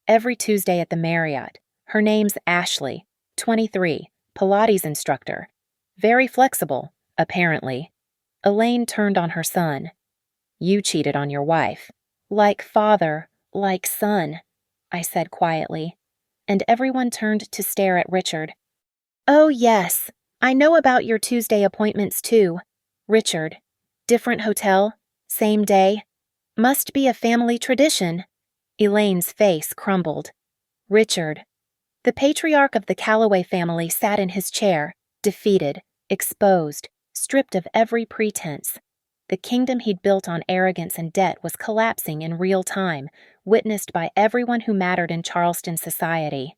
Speaker 1: Every Tuesday at the Marriott. Her name's Ashley, 23, Pilates instructor. Very flexible, apparently. Elaine turned on her son. "You cheated on your wife." "Like father, like son," I said quietly, and everyone turned to stare at Richard. "Oh yes, I know about your Tuesday appointments too. Richard, different hotel, same day. Must be a family tradition." Elaine's face crumbled. "Richard." The patriarch of the Calloway family sat in his chair, defeated, exposed, stripped of every pretense. The kingdom he'd built on arrogance and debt was collapsing in real time, witnessed by everyone who mattered in Charleston society.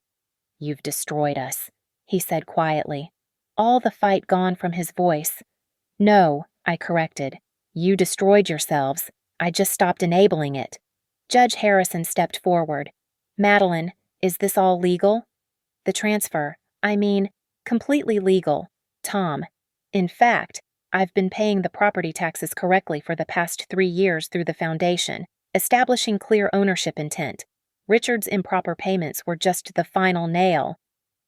Speaker 1: "You've destroyed us," he said quietly, all the fight gone from his voice. "No," I corrected. "You destroyed yourselves. I just stopped enabling it." Judge Harrison stepped forward. "Madeline, is this all legal?" "The transfer, completely legal, Tom. In fact, I've been paying the property taxes correctly for the past 3 years through the foundation, establishing clear ownership intent. Richard's improper payments were just the final nail."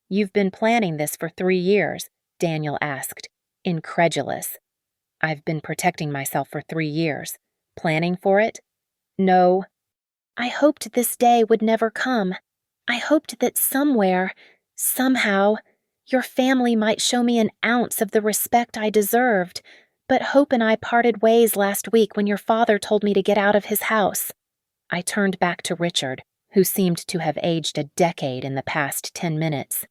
Speaker 1: "You've been planning this for 3 years?" Daniel asked, incredulous. "I've been protecting myself for 3 years. Planning for it? No." "I hoped this day would never come. I hoped that somewhere, somehow, your family might show me an ounce of the respect I deserved, but Hope and I parted ways last week when your father told me to get out of his house." I turned back to Richard, who seemed to have aged a decade in the past 10 minutes.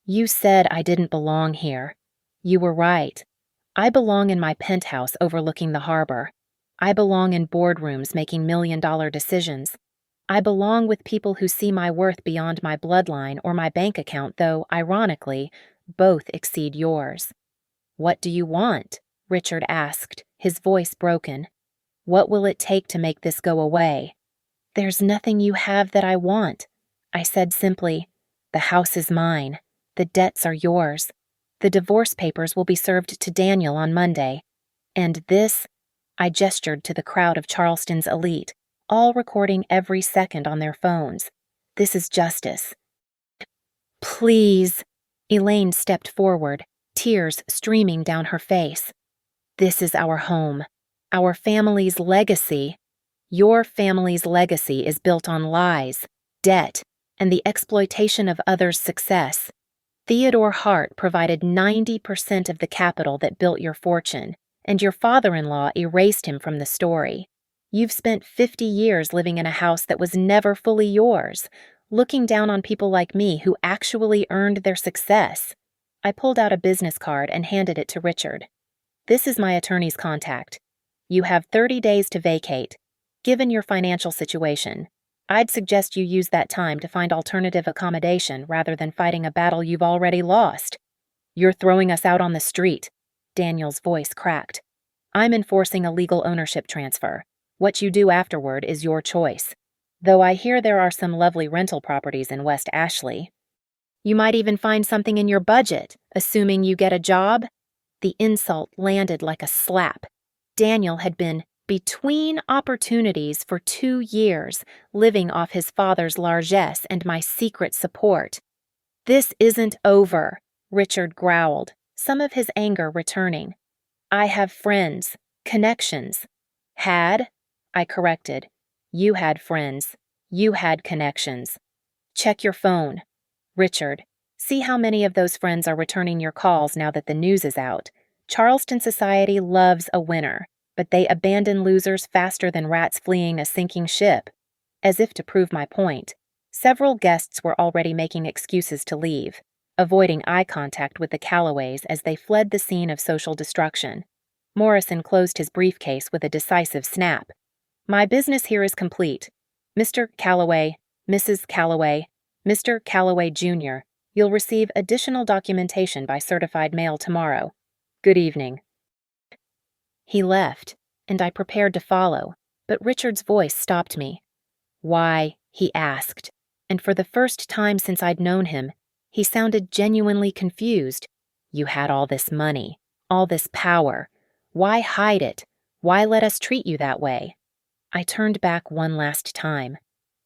Speaker 1: "You said I didn't belong here. You were right. I belong in my penthouse overlooking the harbor. I belong in boardrooms making million-dollar decisions. I belong with people who see my worth beyond my bloodline or my bank account, though, ironically, both exceed yours. "What do you want?" Richard asked, his voice broken. "What will it take to make this go away?" "There's nothing you have that I want," I said simply. "The house is mine. The debts are yours. The divorce papers will be served to Daniel on Monday. And this," I gestured to the crowd of Charleston's elite, all recording every second on their phones. "This is justice." "Please," Elaine stepped forward, tears streaming down her face. "This is our home, our family's legacy. Your family's legacy is built on lies, debt, and the exploitation of others' success. Theodore Hart provided 90% of the capital that built your fortune, and your father-in-law erased him from the story. You've spent 50 years living in a house that was never fully yours, looking down on people like me who actually earned their success." I pulled out a business card and handed it to Richard. "This is my attorney's contact. You have 30 days to vacate. Given your financial situation, I'd suggest you use that time to find alternative accommodation rather than fighting a battle you've already lost." "You're throwing us out on the street," Daniel's voice cracked. "I'm enforcing a legal ownership transfer. What you do afterward is your choice. Though I hear there are some lovely rental properties in West Ashley. You might even find something in your budget, assuming you get a job." The insult landed like a slap. Daniel had been between opportunities for 2 years, living off his father's largesse and my secret support. "This isn't over," Richard growled, some of his anger returning. "I have friends, connections." "Had?" I corrected. "You had friends. You had connections. Check your phone." "Richard, see how many of those friends are returning your calls now that the news is out. Charleston society loves a winner, but they abandon losers faster than rats fleeing a sinking ship." As if to prove my point, several guests were already making excuses to leave, avoiding eye contact with the Callaways as they fled the scene of social destruction. Morrison closed his briefcase with a decisive snap. "My business here is complete. Mr. Callaway, Mrs. Callaway, Mr. Callaway Jr., you'll receive additional documentation by certified mail tomorrow. Good evening." He left, and I prepared to follow, but Richard's voice stopped me. "Why?" he asked, and for the first time since I'd known him, he sounded genuinely confused. "You had all this money, all this power. Why hide it? Why let us treat you that way?" I turned back one last time.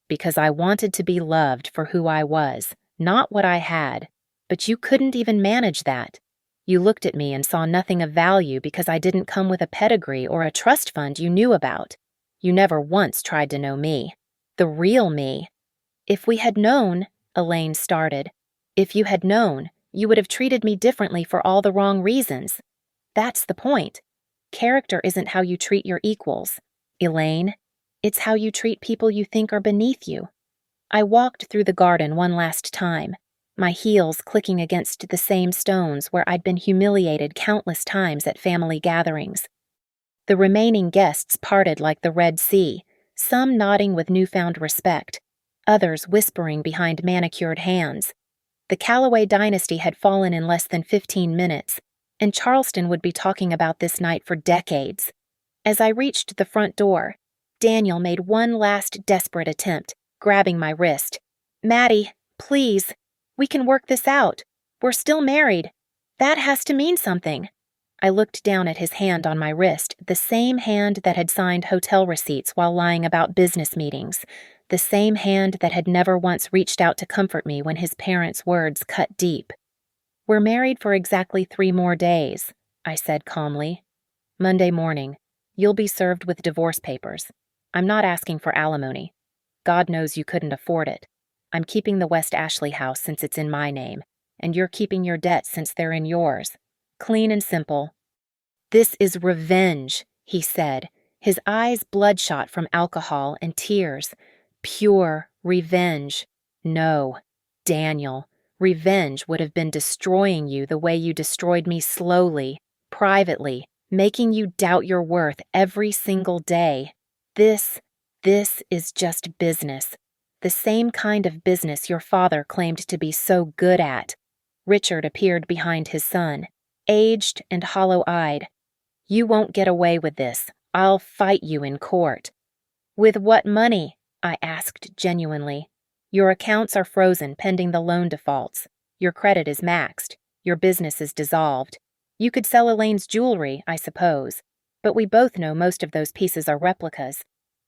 Speaker 1: "Because I wanted to be loved for who I was, not what I had. But you couldn't even manage that. You looked at me and saw nothing of value because I didn't come with a pedigree or a trust fund you knew about. You never once tried to know me. The real me." "If we had known," Elaine started, "if you had known, you would have treated me differently for all the wrong reasons. That's the point. Character isn't how you treat your equals, Elaine. It's how you treat people you think are beneath you." I walked through the garden one last time, my heels clicking against the same stones where I'd been humiliated countless times at family gatherings. The remaining guests parted like the Red Sea, some nodding with newfound respect, others whispering behind manicured hands. The Callaway dynasty had fallen in less than 15 minutes, and Charleston would be talking about this night for decades. As I reached the front door, Daniel made one last desperate attempt, grabbing my wrist. "Maddie, please. We can work this out. We're still married. That has to mean something." I looked down at his hand on my wrist, the same hand that had signed hotel receipts while lying about business meetings, the same hand that had never once reached out to comfort me when his parents' words cut deep. "We're married for exactly 3 more days," I said calmly. "Monday morning, you'll be served with divorce papers. I'm not asking for alimony. God knows you couldn't afford it. I'm keeping the West Ashley house since it's in my name, and you're keeping your debts since they're in yours. Clean and simple." "This is revenge," he said, his eyes bloodshot from alcohol and tears. "Pure revenge. No, Daniel, revenge would have been destroying you the way you destroyed me slowly, privately, making you doubt your worth every single day. This is just business. The same kind of business your father claimed to be so good at. Richard appeared behind his son, aged and hollow-eyed. You won't get away with this. I'll fight you in court. With what money? I asked genuinely. Your accounts are frozen pending the loan defaults. Your credit is maxed. Your business is dissolved. You could sell Elaine's jewelry, I suppose, but we both know most of those pieces are replicas.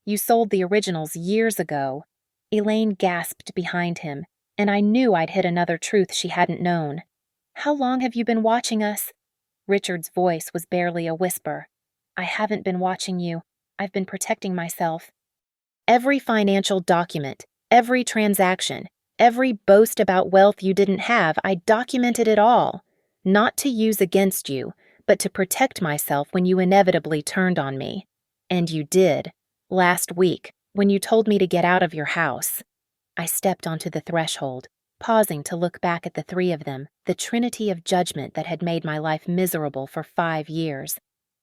Speaker 1: You sold the originals years ago. Elaine gasped behind him, and I knew I'd hit another truth she hadn't known. How long have you been watching us? Richard's voice was barely a whisper. I haven't been watching you. I've been protecting myself. Every financial document, every transaction, every boast about wealth you didn't have, I documented it all. Not to use against you, but to protect myself when you inevitably turned on me. And you did, last week, when you told me to get out of your house. I stepped onto the threshold, pausing to look back at the three of them, the trinity of judgment that had made my life miserable for 5 years.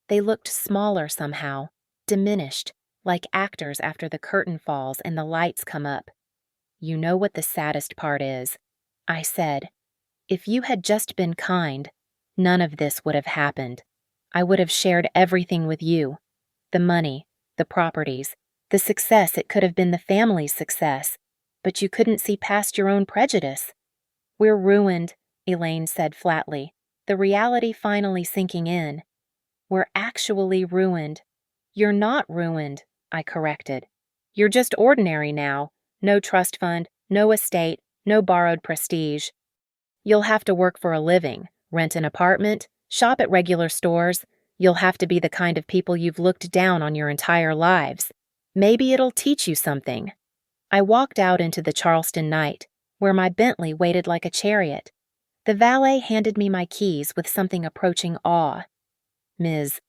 Speaker 1: They looked smaller somehow, diminished, like actors after the curtain falls and the lights come up. You know what the saddest part is, I said. If you had just been kind, none of this would have happened. I would have shared everything with you. The money, the properties, the success. It could have been the family's success, but you couldn't see past your own prejudice. We're ruined, Elaine said flatly, the reality finally sinking in. We're actually ruined. You're not ruined, I corrected. You're just ordinary now. No trust fund, no estate, no borrowed prestige. You'll have to work for a living, rent an apartment, shop at regular stores. You'll have to be the kind of people you've looked down on your entire lives. Maybe it'll teach you something. I walked out into the Charleston night, where my Bentley waited like a chariot. The valet handed me my keys with something approaching awe. Ms.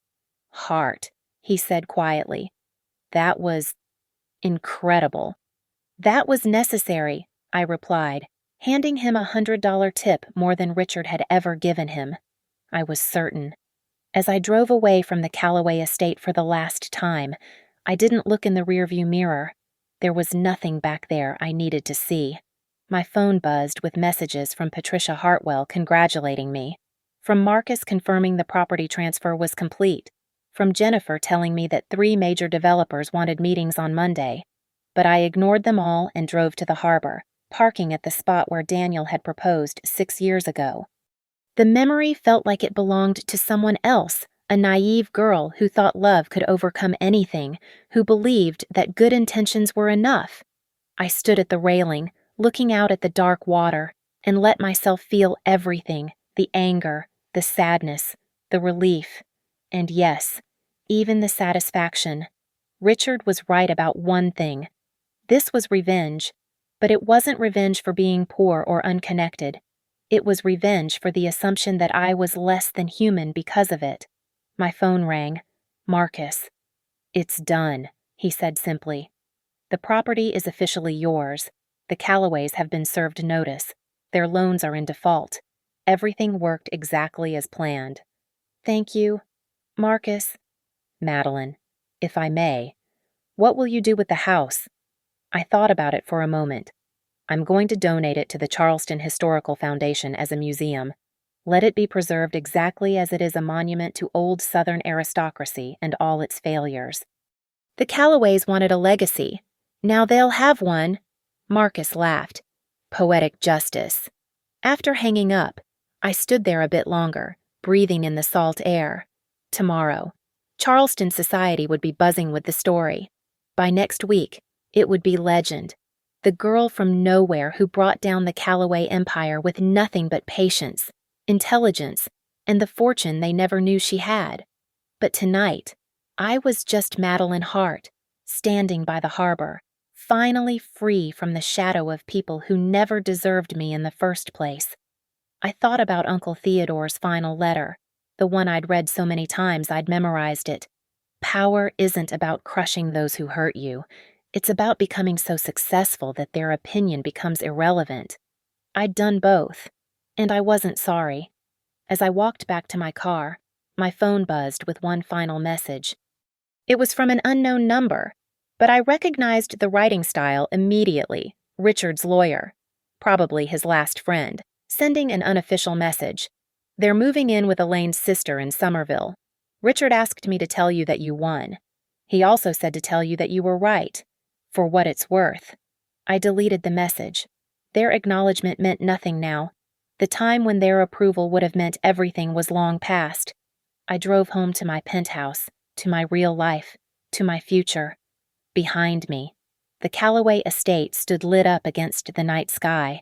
Speaker 1: Hart, he said quietly. That was incredible. That was necessary, I replied, handing him a $100 tip, more than Richard had ever given him. I was certain. As I drove away from the Calloway estate for the last time, I didn't look in the rearview mirror. There was nothing back there I needed to see. My phone buzzed with messages from Patricia Hartwell congratulating me, from Marcus confirming the property transfer was complete, from Jennifer telling me that 3 major developers wanted meetings on Monday. But I ignored them all and drove to the harbor, parking at the spot where Daniel had proposed 6 years ago. The memory felt like it belonged to someone else, a naive girl who thought love could overcome anything, who believed that good intentions were enough. I stood at the railing, looking out at the dark water, and let myself feel everything, the anger, the sadness, the relief, and yes, even the satisfaction. Richard was right about one thing. This was revenge, but it wasn't revenge for being poor or unconnected. It was revenge for the assumption that I was less than human because of it. My phone rang. Marcus. It's done, he said simply. The property is officially yours. The Calloways have been served notice. Their loans are in default. Everything worked exactly as planned. Thank you, Marcus. Madeline, if I may, what will you do with the house? I thought about it for a moment. I'm going to donate it to the Charleston Historical Foundation as a museum. Let it be preserved exactly as it is a monument to old Southern aristocracy and all its failures. The Calloways wanted a legacy. Now they'll have one. Marcus laughed. Poetic justice. After hanging up, I stood there a bit longer, breathing in the salt air. Tomorrow, Charleston society would be buzzing with the story. By next week, it would be legend. The girl from nowhere who brought down the Calloway empire with nothing but patience, intelligence, and the fortune they never knew she had. But tonight, I was just Madeline Hart, standing by the harbor, finally free from the shadow of people who never deserved me in the first place. I thought about Uncle Theodore's final letter, the one I'd read so many times I'd memorized it. Power isn't about crushing those who hurt you. It's about becoming so successful that their opinion becomes irrelevant. I'd done both, and I wasn't sorry. As I walked back to my car, My phone buzzed with one final message. It was from an unknown number, but I recognized the writing style immediately. Richard's lawyer, probably his last friend, sending an unofficial message. They're moving in with Elaine's sister in Somerville. Richard asked me to tell you that you won. He also said to tell you that you were right, for what it's worth. I deleted the message. Their acknowledgement meant nothing now. The time when their approval would have meant everything was long past. I drove home to my penthouse, to my real life, to my future. Behind me, the Calloway estate stood lit up against the night sky,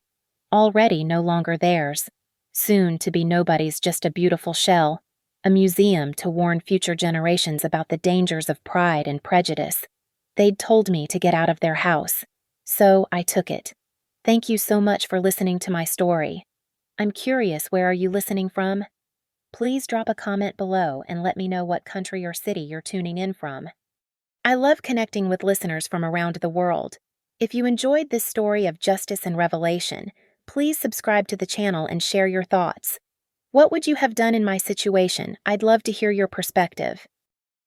Speaker 1: already no longer theirs, soon to be nobody's, just a beautiful shell, a museum to warn future generations about the dangers of pride and prejudice. They'd told me to get out of their house, so I took it. Thank you so much for listening to my story. I'm curious, where are you listening from? Please drop a comment below and let me know what country or city you're tuning in from. I love connecting with listeners from around the world. If you enjoyed this story of justice and revelation, please subscribe to the channel and share your thoughts. What would you have done in my situation? I'd love to hear your perspective.